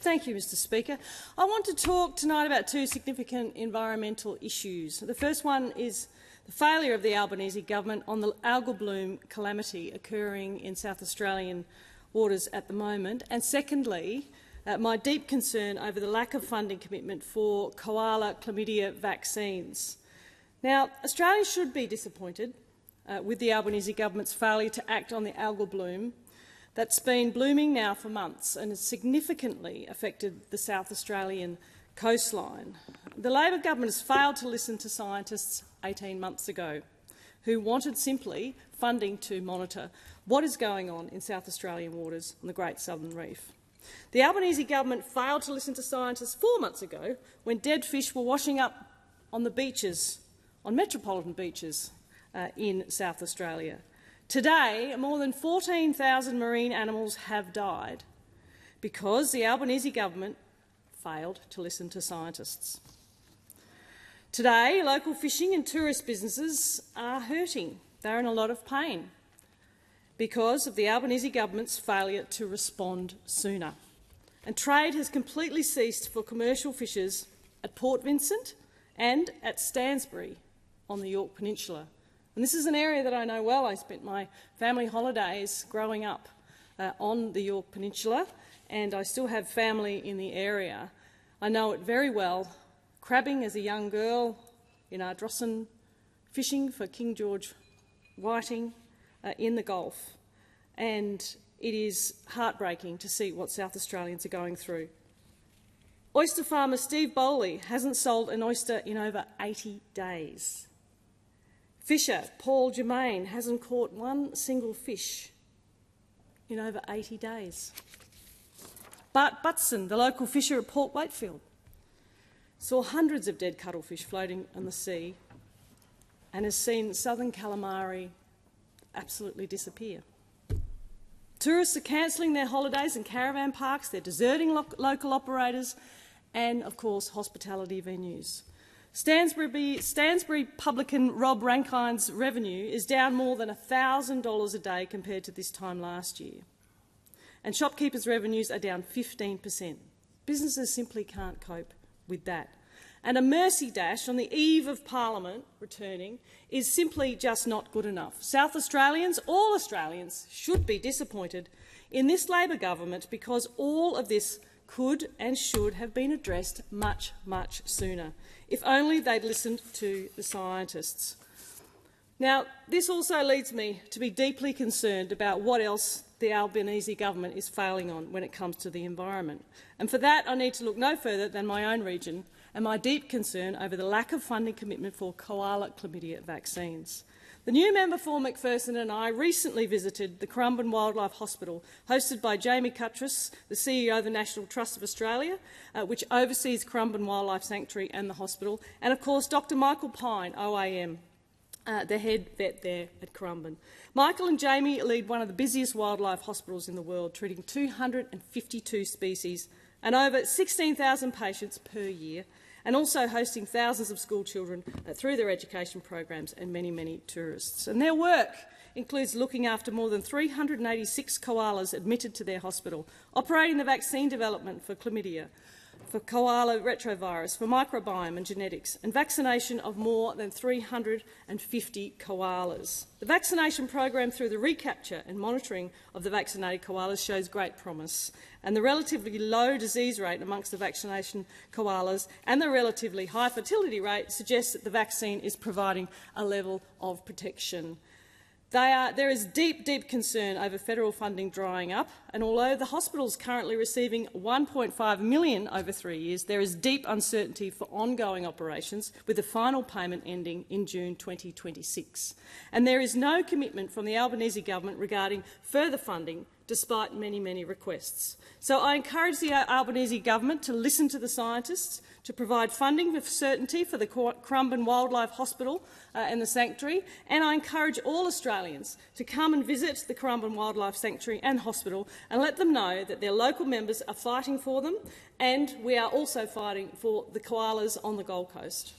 Thank you, Mr Speaker. I want to talk tonight about two significant environmental issues. The first one is the failure of the Albanese government on the algal bloom calamity occurring in South Australian waters at the moment, and secondly, my deep concern over the lack of funding commitment for koala chlamydia vaccines. Now, Australians should be disappointed with the Albanese government's failure to act on the algal bloom that's been blooming now for months and has significantly affected the South Australian coastline. The Labor government has failed to listen to scientists 18 months ago who wanted simply funding to monitor what is going on in South Australian waters on the Great Southern Reef. The Albanese government failed to listen to scientists 4 months ago when dead fish were washing up on the beaches, on metropolitan beaches in South Australia. Today, more than 14,000 marine animals have died because the Albanese government failed to listen to scientists. Today, local fishing and tourist businesses are hurting. They're in a lot of pain because of the Albanese government's failure to respond sooner. And trade has completely ceased for commercial fishers at Port Vincent and at Stansbury on the Yorke Peninsula. And this is an area that I know well. I spent my family holidays growing up on the Yorke Peninsula, and I still have family in the area. I know it very well, crabbing as a young girl in Ardrossan, fishing for King George whiting in the Gulf, and it is heartbreaking to see what South Australians are going through. Oyster farmer Steve Bowley hasn't sold an oyster in over 80 days. Fisher Paul Germain hasn't caught one single fish in over 80 days. Bart Butson, the local fisher at Port Wakefield, saw hundreds of dead cuttlefish floating on the sea and has seen southern calamari absolutely disappear. Tourists are cancelling their holidays in caravan parks, they're deserting local operators and, of course, hospitality venues. Stansbury publican Rob Rankine's revenue is down more than $1,000 a day compared to this time last year. And shopkeepers' revenues are down 15%. Businesses simply can't cope with that. And a mercy dash on the eve of Parliament returning is simply just not good enough. South Australians, all Australians, should be disappointed in this Labor government because all of this could and should have been addressed much, much sooner, if only they'd listened to the scientists. Now, this also leads me to be deeply concerned about what else the Albanese government is failing on when it comes to the environment. And for that, I need to look no further than my own region and my deep concern over the lack of funding commitment for koala chlamydia vaccines. The new member for Macpherson and I recently visited the Currumbin Wildlife Hospital, hosted by Jamie Cuttras, the CEO of the National Trust of Australia, which oversees Currumbin Wildlife Sanctuary and the hospital, and of course Dr Michael Pine, OAM, the head vet there at Currumbin. Michael and Jamie lead one of the busiest wildlife hospitals in the world, treating 252 species and over 16,000 patients per year, and also hosting thousands of school children through their education programs and many, many tourists. And their work includes looking after more than 386 koalas admitted to their hospital, operating the vaccine development for chlamydia, for koala retrovirus, for microbiome and genetics, and vaccination of more than 350 koalas. The vaccination program through the recapture and monitoring of the vaccinated koalas shows great promise, and the relatively low disease rate amongst the vaccination koalas and the relatively high fertility rate suggests that the vaccine is providing a level of protection. There is deep, deep concern over federal funding drying up, and although the hospital is currently receiving $1.5 million over 3 years, there is deep uncertainty for ongoing operations, with the final payment ending in June 2026. And there is no commitment from the Albanese government regarding further funding, despite many, many requests. So I encourage the Albanese government to listen to the scientists, to provide funding with certainty for the Currumbin Wildlife Hospital and the Sanctuary, and I encourage all Australians to come and visit the Currumbin Wildlife Sanctuary and Hospital and let them know that their local members are fighting for them, and we are also fighting for the koalas on the Gold Coast.